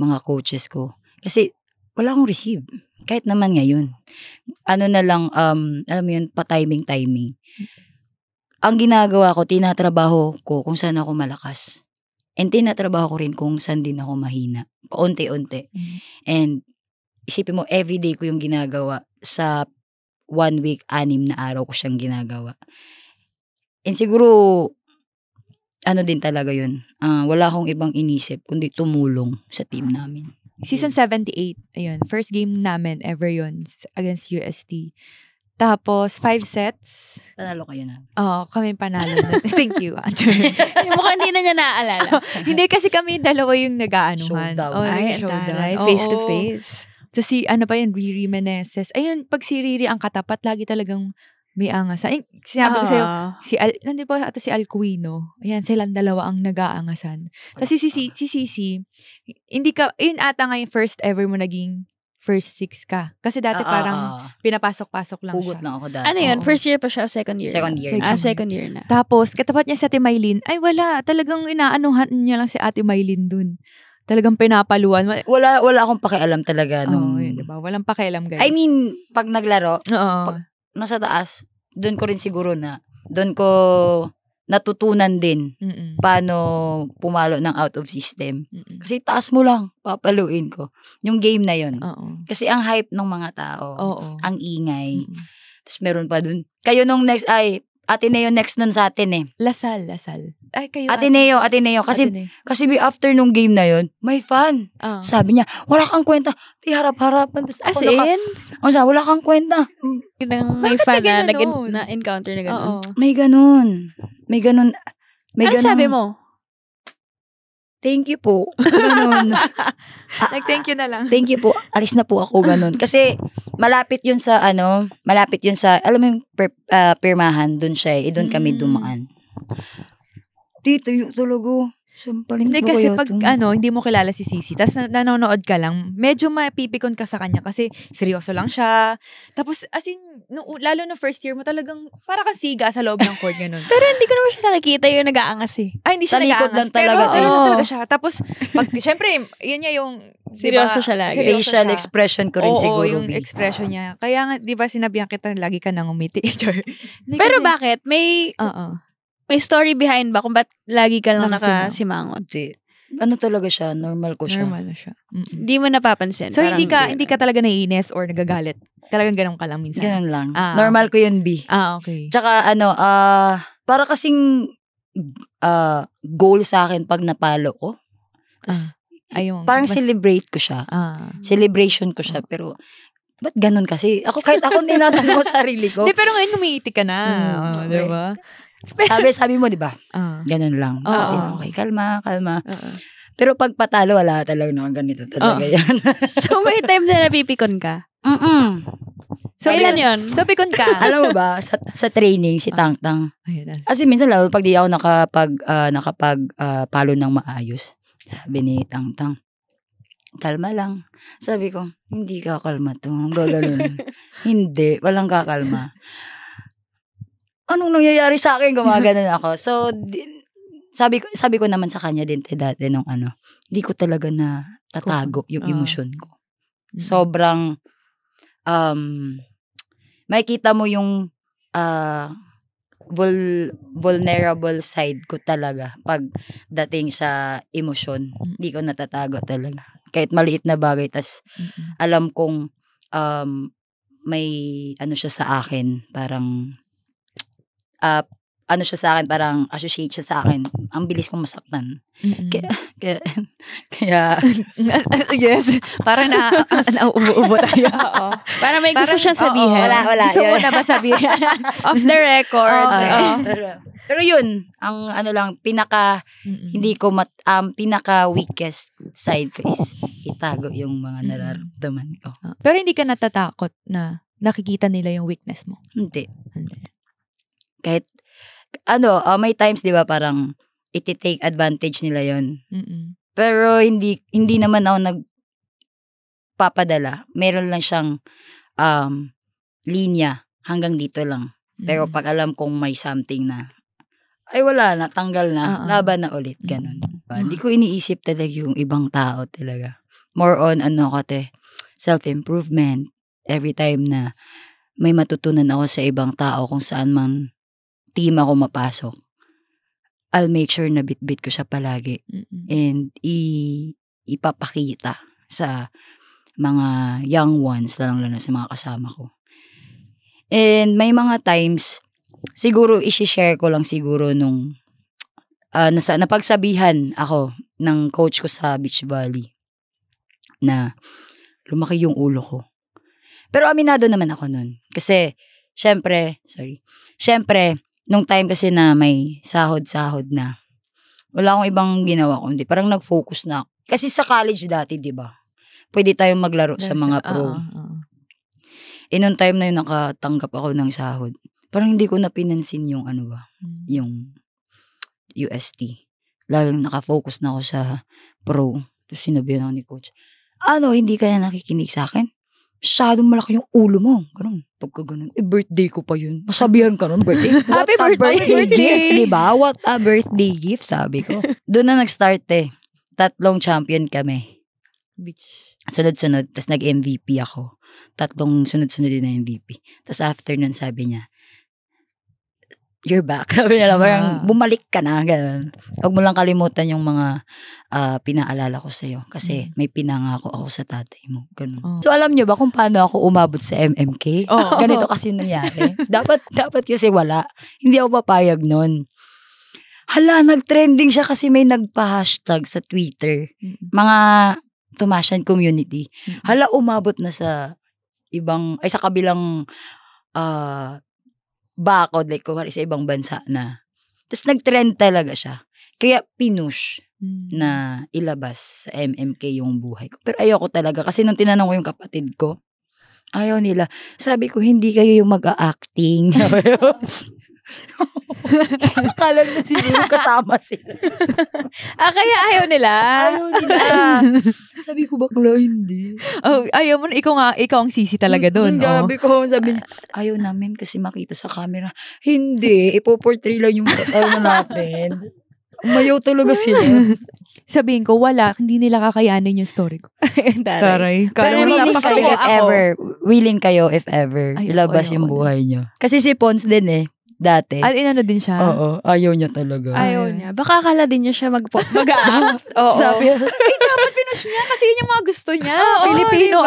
mga coaches ko. Kasi wala akong receive. Kahit naman ngayon. Ano na lang, alam mo yun, pa-timing. Ang ginagawa ko, tinatrabaho ko kung saan ako malakas. And tinatrabaho ko rin kung saan din ako mahina. Paunti-unti. And isipin mo, everyday ko yung ginagawa. Sa 1 week, 6 na araw ko siyang ginagawa. And siguro, ano din talaga yun. Wala akong ibang inisip kundi tumulong sa team namin. Season 78, ayun. First game namin ever yun against UST. Tapos, 5 sets. Panalo kayo na. Kami panalo. Thank you. Yung mukhang hindi na niya naaalala. Hindi kasi kami dalawa yung nag-aanuhan. Showdown. Taray. Face to face. Tapos Riri Meneses. Ayun, pag si Riri ang katapat, lagi talagang may angasan. Sinabi ko sa'yo, nandun po ata si Alcuino. Ayan, silang dalawa ang nag-aangasan. Tapos si Sisi, hindi ka, yun ata nga yung first ever mo naging first 6 ka. Kasi dati parang pinapasok-pasok lang Hugot siya. lang ako dati. Ano yun? Oo. First year pa siya, second year? Second year. Second year na. Tapos, katapat niya si Ate Maylin, ay wala, talagang inaanuhan niya lang si Ate Maylin dun. Talagang pinapaluan. Wala akong pakialam talaga nung... yun, diba? Walang pakialam, guys. I mean, pag naglaro, Oo. nasa taas, doon ko rin siguro doon ko natutunan din paano pumalo ng out of system. Kasi taas mo lang, papaluin ko. Yung game na yun. Oo. Kasi ang hype ng mga tao, Oo. ang ingay. Tapos meron pa dun. Kayo nung next, Ateneo next nun sa atin eh. Lasal. Ay, kayo. Ateneo. Kasi after nung game na yun, may fan. Sabi niya, wala kang kwenta. Di harap-harapan. Tapos As ako in? wala kang kwenta. May fan na ganun? na-encounter na gano'n. Oo. May ganun. Ano sabi mo? Thank you po. Ganun. Nag-thank you na lang. Thank you po. Alis na po ako ganun. Kasi malapit yun sa alam mo yung pirmahan, dun siya eh. Doon kami dumaan. Dito yung talaga. Sampalin Hindi ko kasi kaya pag to. hindi mo kilala si Sisi, tapos nanonood ka lang, medyo mapipikon ka sa kanya kasi seryoso lang siya. Tapos as in, lalo na first year mo talagang para kang siga sa loob ng court ganun. Pero hindi ko naman siya nakikita yung nag-aangas eh. Ay, hindi siya Talikod nag-aangas. lang talaga. Pero ganun Oo. lang talaga siya. Tapos, syempre, yun niya yung, Seryoso siya lagi. seryoso Facial siya. expression ko rin Oo, siguro. yung B. expression niya. Kaya nga, di ba sinabihan kita, lagi ka nang umiti. Hindi Pero kasi- bakit? May story behind ba kung ba't lagi ka lang nakasimangot? Hindi. Ano talaga siya? Normal ko siya. Normal na siya. Hindi mo napapansin. So, Parang hindi ka talaga naiinis or nagagalit. Talagang ganun ka lang minsan. Ganun lang. Ah, Normal ko yun, B. Okay. Tsaka para kasing goal sa akin pag napalo ko. Tas, Ayun. parang mas- celebrate ko siya. Celebration ko siya. Pero, ba't ganun kasi? Kahit ako tinatanong ko sarili ko. Hindi, pero ngayon umiitik ka na. Okay. Di ba? Sabi mo, di ba? Ah. Ganun lang. Oo. Okay, kalma. Pero pag patalo, wala talaga naman ganito talaga yan. So, may time na napipikon ka? So, Sabi- ilan yun? So, pikon ka. Alam mo ba, sa training, si Tang Tang, Ayun na. kasi minsan lalo pag di ako palo ng maayos. Sabi ni Tang Tang, kalma lang. Sabi ko, hindi kakalma to. Gaganon. Hindi, walang kakalma. Anong nangyayari sa akin? Gumaganon ako. So, sabi ko naman sa kanya din dati nung hindi ko talaga na tatago yung emosyon ko. Sobrang, makikita mo yung vulnerable side ko talaga pag dating sa emosyon. Hindi ko natatago talaga. Kahit maliit na bagay, tas alam kong may siya sa akin, parang parang associate siya sa akin. Ang bilis kong masaktan. Kaya Yes. Parang nauubo tayo. Oo. Parang may gusto siyang sabihin. Oo, wala. Gusto mo Yun. na ba sabihin? Off the record. Okay. Pero yun, ang hindi ko pinaka weakest side ko is itago yung mga nararamdaman ko. Pero hindi ka natatakot na nakikita nila yung weakness mo? Hindi. Kahit may times 'di ba parang iti-take advantage nila yon. Pero hindi naman ako nagpapadala. Meron lang siyang linya hanggang dito lang. Pero pag alam kong may something na ay wala na, tanggal na, laban na ulit, ganun. Hindi ko iniisip talaga yung ibang tao talaga. More on self-improvement. Every time na may matutunan ako sa ibang tao kung saan man team ako mapasok, I'll make sure na bit-bit ko siya palagi. And ipapakita sa mga young ones, lalo sa mga kasama ko. And may mga times, siguro isi-share ko lang siguro nung napagsabihan ako ng coach ko sa Beach Valley na lumaki yung ulo ko. Pero aminado naman ako nun. Kasi, syempre, nung time kasi na may sahod-sahod na, wala akong ibang ginawa kundi parang nag-focus na. Kasi sa college dati, di ba? Pwede tayong maglaro sa mga pro. Nung time na yun, nakatanggap ako ng sahod. Parang hindi ko na pinansin yung yung UST. Lalo nakafocus na ako sa pro. Tapos sinabihan ako ni coach, hindi ka na nakikinig sa akin? Masyadong malaki yung ulo mo. Ganun. Pagka ganun, birthday ko pa yun. Masabihan ka nun, birthday. Happy birthday! Gift, diba? What a birthday gift, sabi ko. Doon na nag-start 3 champion kami. Sunod-sunod. Tapos nag-MVP ako. 3 sunod-sunod din na MVP. Tapos after nun, sabi niya, you're back. Sabi niya, parang bumalik ka na. Ganun. Huwag mo lang kalimutan yung mga pinaalala ko sa'yo. Kasi may pinangako ako sa tatay mo. Ganun. So, alam niyo ba kung paano ako umabot sa MMK? Ganito kasi nangyari. dapat kasi wala. Hindi ako papayag nun. Hala, nag-trending siya kasi may nagpa-hashtag sa Twitter. Mga Tomasian community. Hala, umabot na sa sa kabilang bakod, like kumari sa ibang bansa na. Tapos nag-trend talaga siya. Kaya pinush na ilabas sa MMK yung buhay ko. Pero ayoko talaga kasi nung tinanong ko yung kapatid ko, ayaw nila. Sabi ko, hindi kayo yung mag-a-acting. Akala na siguro kasama sila. Kaya ayaw nila? Ayaw nila. Sabi ko, bakla, hindi. Ayaw mo na, ikaw ang sisi talaga doon. Sabi ko, sabi niya, ayaw namin kasi makita sa camera. Hindi, ipoportray lang yung natin. Umayaw talaga sila. Sabihin ko, hindi nila kakayanin yung story ko. Taray. Pero willing kayo if ever, ilabas yung buhay nyo. Kasi si Pons din dati. Inano din siya? Oo, ayaw niya talaga. Ayaw niya. Baka akala din niya siya mag-act. Sabi, dapat pinush niya kasi yun yung mga gusto niya. Filipino,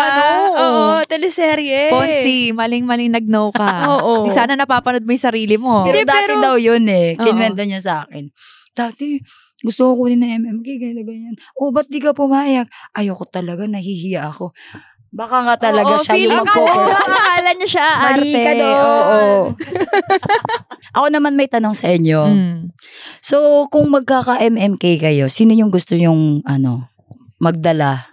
teleserye. Ponzi, maling-maling nag-no ka. Oo. Di sana napapanood mo yung sarili mo. Pero dati daw yun kinwento niya sa akin. Dati, gusto ko kunin na MMK, ganyan. Ba't di ka pumayag? Ayoko talaga, nahihiya ako. Baka nga talaga siya yung mag-cover. Akala niya siya Mali arte. ka doon. Ako naman may tanong sa inyo. So, kung magkaka-MMK kayo, sino yung gusto yung magdala?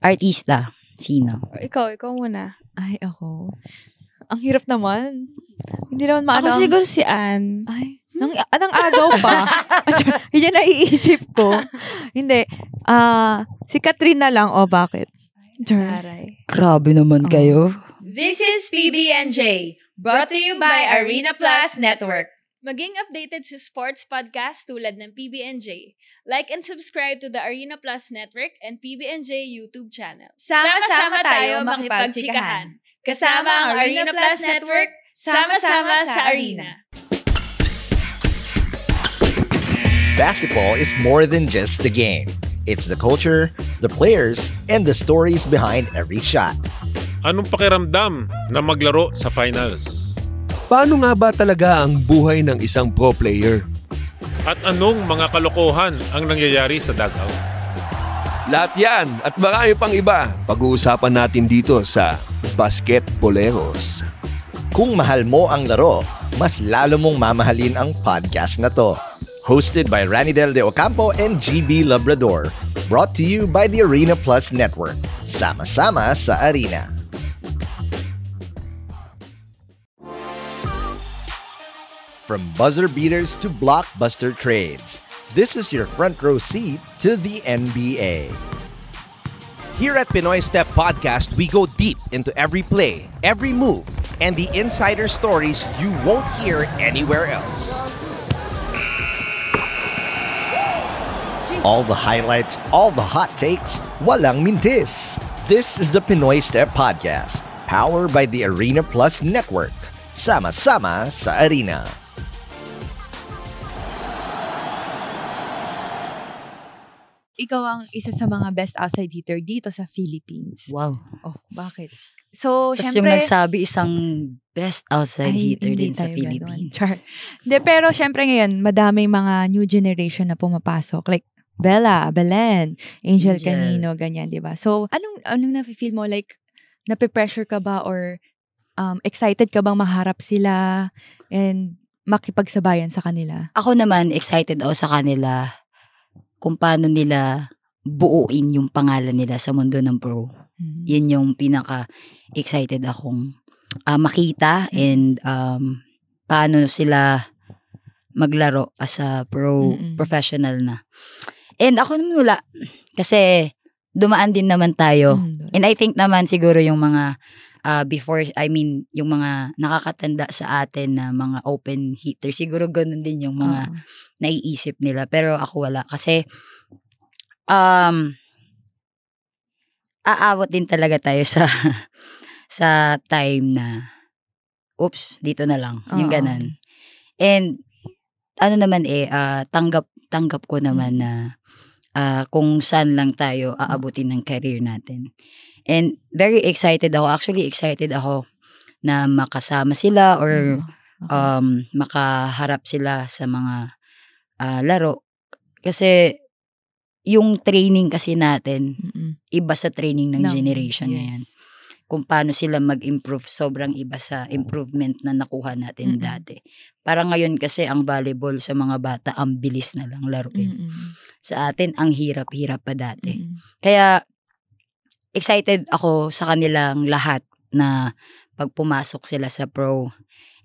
Artista? Sino? Ikaw muna. Ay, ako. Ang hirap naman. Hindi naman maano. Ako siguro si Ann. Ay, nang agaw pa. Yan naiisip ko. Hindi. Si Katrina lang. Bakit? Taray. Grabe naman kayo. This is PBNJ, brought to you by Arena Plus Network. Maging updated sa sports podcast tulad ng PBNJ. Like and subscribe to the Arena Plus Network and PBNJ YouTube channel. Sama-sama tayo makipagtsikahan. Kasama ang Arena Plus Network, sama-sama sa arena. Basketball is more than just the game. It's the culture, the players, and the stories behind every shot. Anong pakiramdam na maglaro sa finals? Paano nga ba talaga ang buhay ng isang pro player? At anong mga kalokohan ang nangyayari sa dugout? Lahat yan at marami pang iba pag-uusapan natin dito sa Basketboleros. Kung mahal mo ang laro, mas lalo mong mamahalin ang podcast na to. Hosted by Ranidel de Ocampo and GB Labrador. Brought to you by the Arena Plus Network. Sama-sama sa arena. From buzzer beaters to blockbuster trades, this is your front row seat to the NBA. Here at Pinoy Step Podcast, we go deep into every play, every move, and the insider stories you won't hear anywhere else. All the highlights, all the hot takes, walang mintis. This is the Pinoy Step Podcast, powered by the Arena Plus Network. Sama-sama sa arena. Ikaw ang isa sa mga best outside hitter dito sa Philippines. Wow. Bakit? So, Tapos syempre, yung nagsabi isang best outside hitter hindi din sa tayo Philippines. ganon. Hindi, pero syempre ngayon, madaming mga new generation na pumapasok. Like, Bella, Belen, Angel Canino, ganyan, di ba? So, anong nafe-feel mo? Like, nape-pressure ka ba or excited ka bang maharap sila and makipagsabayan sa kanila? Ako naman, excited ako sa kanila kung paano nila buuin yung pangalan nila sa mundo ng pro. Yan yung pinaka-excited akong makita and paano sila maglaro as a pro professional na. And ako naman wala. Kasi dumaan din naman tayo. And I think naman siguro yung mga yung mga nakakatanda sa atin na mga open hitter, siguro ganun din yung mga naiisip nila. Pero ako wala. Kasi, aabot din talaga tayo sa time na, oops, dito na lang. Yung ganun. And, tanggap ko naman na kung saan lang tayo aabutin ng career natin. And very excited ako. Actually, excited ako na makasama sila or makaharap sila sa mga laro. Kasi yung training kasi natin, iba sa training ng generation ngayon. Kung paano sila mag-improve, sobrang iba sa improvement na nakuha natin dati. Parang ngayon kasi ang volleyball sa mga bata, ang bilis na lang laruin. Sa atin, ang hirap-hirap pa dati. Kaya, excited ako sa kanilang lahat na pag pumasok sila sa pro.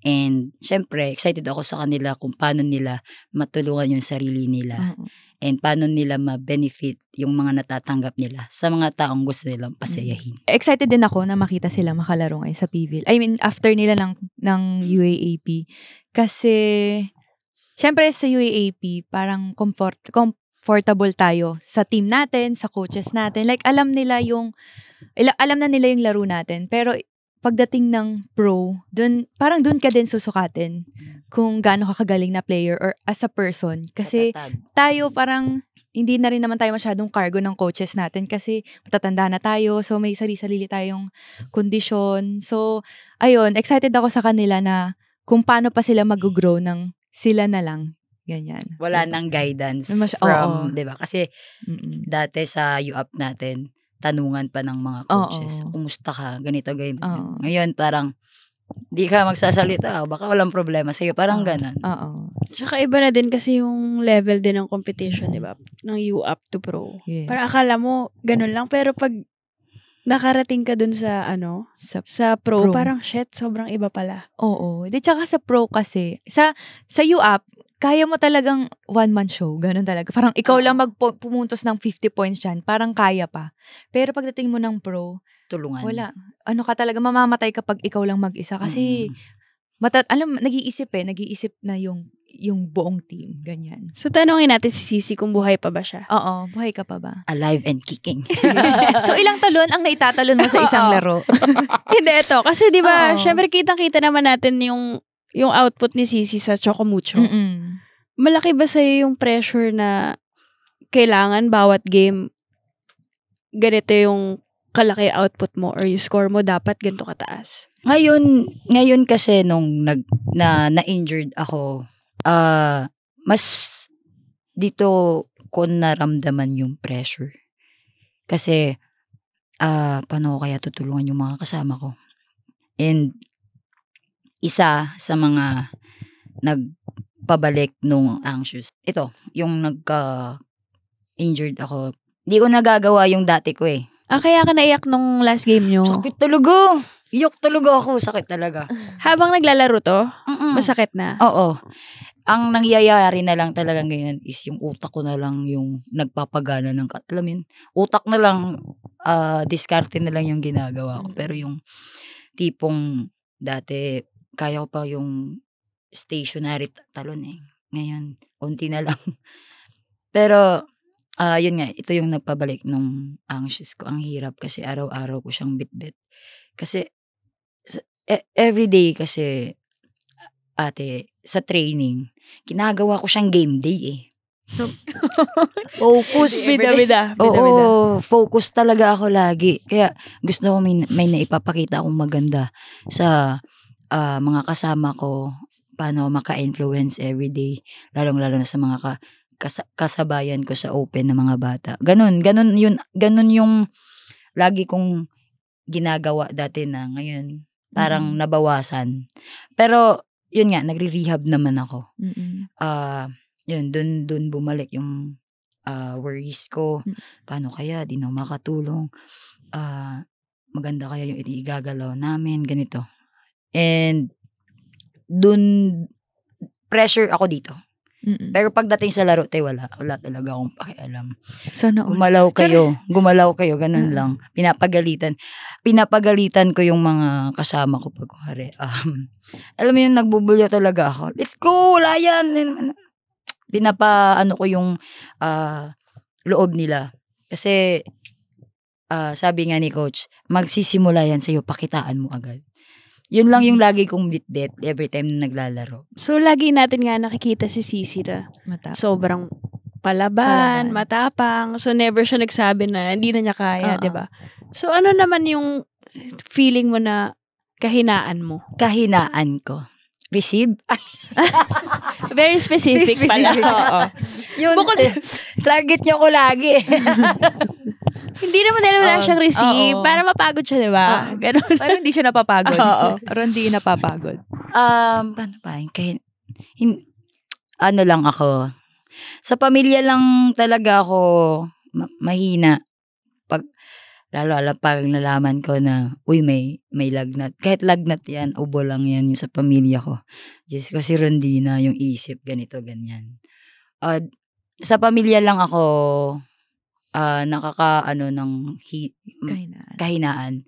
And, syempre, excited ako sa kanila kung paano nila matulungan yung sarili nila. And paano nila ma-benefit yung mga natatanggap nila sa mga taong gusto nilang pasayahin. Excited din ako na makita sila makalaro ngayon sa PVL. I mean, after nila ng UAAP. Kasi, syempre sa UAAP, parang comfortable tayo sa team natin, sa coaches natin. Like, alam na nila yung laro natin. Pero, pagdating ng pro, parang dun ka din susukatin kung gaano ka kagaling na player or as a person. Kasi tayo parang hindi na rin naman tayo masyadong cargo ng coaches natin kasi matatanda na tayo. So, may sarili-sarili tayong kondisyon. So, ayun, excited ako sa kanila na kung paano pa sila mag-grow ng sila na lang. Ganyan. Wala nang guidance from, di ba? Kasi dati sa UAP natin, tanungan pa ng mga coaches. Kumusta ka? Ganito, ganito. Ngayon, parang, di ka magsasalita. Baka walang problema sa'yo. Parang ganun. Tsaka iba na din kasi yung level din ng competition, di ba? Ng UAP to pro. Yes. Parang akala mo, ganun lang. Pero pag nakarating ka dun sa, sa pro, parang shit, sobrang iba pala. Oo. Di, tsaka sa pro kasi, sa UAP, kaya mo talagang one-man show. Ganun talaga. Parang ikaw lang pumuntos ng 50 points dyan. Parang kaya pa. Pero pagdating mo ng pro, tulungan. Wala. Ano ka talaga, mamamatay kapag ikaw lang mag-isa. Kasi, nag-iisip na yung buong team. Ganyan. So, tanongin natin si Sisi kung buhay pa ba siya. Oo, buhay ka pa ba? Alive and kicking. So, ilang talon ang naitatalon mo sa isang laro? Hindi, ito. Kasi, di ba, syempre, kitang-kita naman natin yung output ni Sisi sa Chocomucho. Malaki ba sa'yo yung pressure na kailangan bawat game ganito yung kalaki output mo or yung score mo dapat ganito kataas? Ngayon kasi nung na-injured ako, mas dito ko naramdaman yung pressure. Kasi, paano ko kaya tutulungan yung mga kasama ko? And, isa sa mga nagpabalik nung anxious. Ito, yung nagka-injured ako. Hindi ko nagagawa yung dati ko eh. Kaya ka naiyak nung last game nyo? Sakit talaga. Iyak talaga ako. Sakit talaga. Habang naglalaro to, masakit na? Oo. Ang nangyayari na lang talaga ngayon is yung utak ko na lang yung nagpapagana ng alam mo yun, utak na lang, diskarte na lang yung ginagawa ko. Pero yung tipong dati, kaya ko pa yung stationary talon eh. Ngayon, konti na lang. Pero, yun nga, ito yung nagpabalik nung anxious ko. Ang hirap kasi araw-araw ko siyang bit-bit. Kasi, everyday kasi, ate, sa training, ginagawa ko siyang game day eh. So, focus. Bida-bida. Oo, focus talaga ako lagi. Kaya, gusto ko may naipapakita akong maganda sa mga kasama ko, paano maka-influence everyday, lalong-lalo na sa mga kasabayan ko sa open na mga bata. Ganun yung lagi kong ginagawa dati na ngayon, parang nabawasan. Pero, yun nga, nagre-rehab naman ako. Yun, dun bumalik yung worries ko. Paano kaya, di na makatulong. Maganda kaya yung igagalaw namin, ganito. And, dun, pressure ako dito. Pero pagdating sa laro, wala talaga akong pakialam. Sana Gumalaw kayo, ganun lang. Pinapagalitan ko yung mga kasama ko pag alam mo yung nagbubulyo talaga ako. Let's go, wala yan. Ko yung loob nila. Kasi sabi nga ni coach, magsisimula yan sa'yo, pakitaan mo agad. Yun lang yung lagi kong bit-bit every time na naglalaro. So, lagi natin nga nakikita si Sisi na sobrang palaban, matapang. So, never siya nagsabi na hindi na niya kaya, diba? So, ano naman yung feeling mo na kahinaan mo? Kahinaan ko. Receive? Very specific pala. Oo. Yun, target niyo ko lagi. Hindi naman nila wala siyang receive. Para mapagod siya, diba? Ganun. Parang hindi siya napapagod. Oo. Parang hindi napapagod. Paano ba? Ano lang ako. Sa pamilya lang talaga ako mahina. Lalo pag nalaman ko na, may lagnat. Kahit lagnat yan, ubo lang yan yung sa pamilya ko. Just kasi Rondina, yung isip, ganito, ganyan. Sa pamilya lang ako, kahinaan.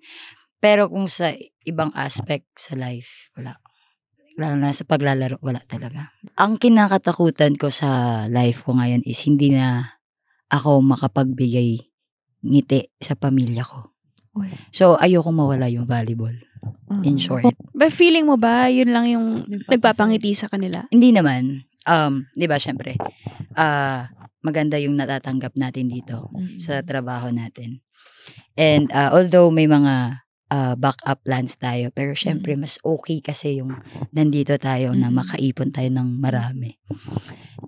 Pero kung sa ibang aspect sa life, wala. Lalo na sa paglalaro, wala talaga. Ang kinakatakutan ko sa life ko ngayon is hindi na ako makapagbigay ngiti sa pamilya ko. So, ayoko mawala yung volleyball. In short. But feeling mo ba, yun lang yung nagpapangiti sa kanila? Hindi naman. Di ba, syempre, maganda yung natatanggap natin dito sa trabaho natin. And although may mga backup plans tayo, pero syempre mas okay kasi yung nandito tayo na makaipon tayo ng marami.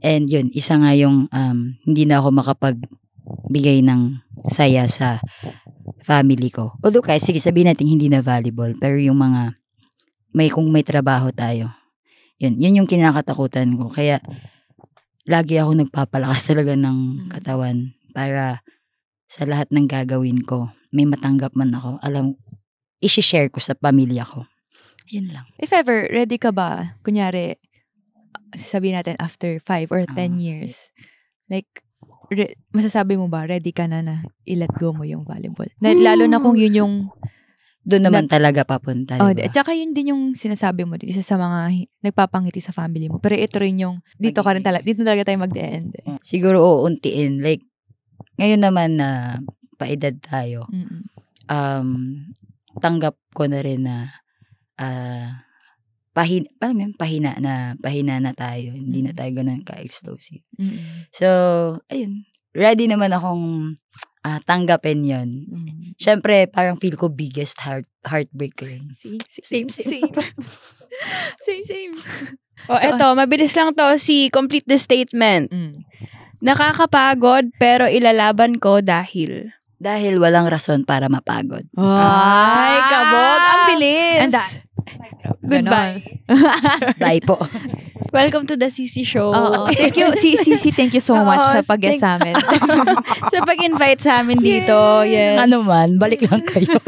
And yun, isa nga yung hindi na ako makapagbigay ng saya sa family ko. Although kahit sige sabihin natin hindi na volleyball, pero yung mga kung may trabaho tayo, yun yung kinakatakutan ko. Kaya lagi ako nagpapalakas talaga ng katawan para sa lahat ng gagawin ko, may matanggap man ako, i-share ko sa pamilya ko. Yun lang. If ever, ready ka ba? Kunyari, sabihin natin after 5 or 10 years, like, masasabi mo ba, ready ka na i-let go mo yung volleyball? Lalo na kung yun yung doon naman talaga papunta. Diba? At saka yun din yung sinasabi mo, isa sa mga nagpapangiti sa family mo. Pero ito rin yung, dito talaga tayo mag-end. Siguro untiin. Like, ngayon naman na paedad tayo, tanggap ko na rin na pahina na tayo. Hindi na tayo ganun ka-explosive. So, ayun. Ready naman akong tanggapin yun. Siyempre, parang feel ko biggest heartbreak ko yun. Same. Same. Eto, mabilis lang to. Complete the statement. Nakakapagod, pero ilalaban ko dahil walang rason para mapagod. Ay, kabog. Ang bilis. Goodbye. Bye po. Welcome to the Sisi Show. Thank you, Sisi. Thank you so much sa pag-guest sa amin. Sa pag-invite sa amin dito. Yes. Ano man, balik lang kayo.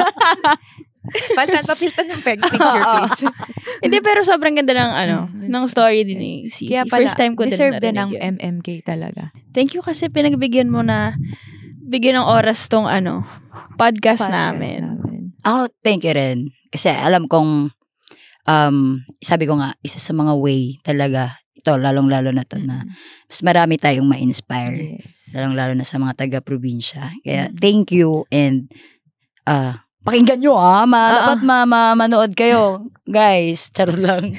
Papiltan ng picture, please. Hindi, pero sobrang ganda ng ng story din ni Sisi. Kaya pala, first time ko deserve din ng yun. MMK talaga. Thank you kasi bigyan ng oras tong podcast namin. Thank you rin. Kasi alam kong sabi ko nga, isa sa mga way talaga, ito, lalong-lalo na to na mas marami tayong ma-inspire. Yes. Lalong-lalo na sa mga taga-probinsya. Kaya, thank you and pakinggan nyo dapat manood kayo. Guys, charot lang.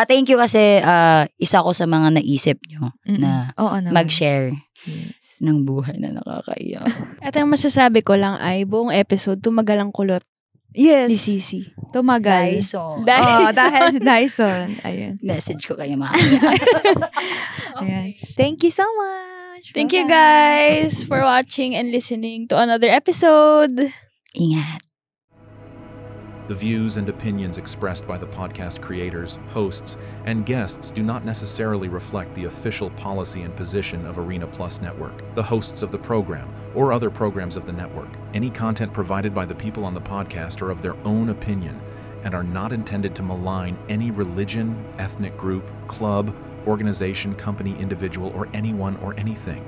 Thank you kasi isa ko sa mga naisip nyo na mag-share ng buhay na nakakaiyak. At ang masasabi ko lang ay buong episode, tumagal ang kulot. Yes. Ni Sisi. Tumagal. Dyson. Dahil Dyson. Ayun. Message ko kayo mga. Ayan. Thank you so much. Thank you guys for watching and listening to another episode. Ingat. The views and opinions expressed by the podcast creators, hosts, and guests do not necessarily reflect the official policy and position of Arena Plus Network, the hosts of the program, or other programs of the network. Any content provided by the people on the podcast are of their own opinion and are not intended to malign any religion, ethnic group, club, organization, company, individual, or anyone or anything.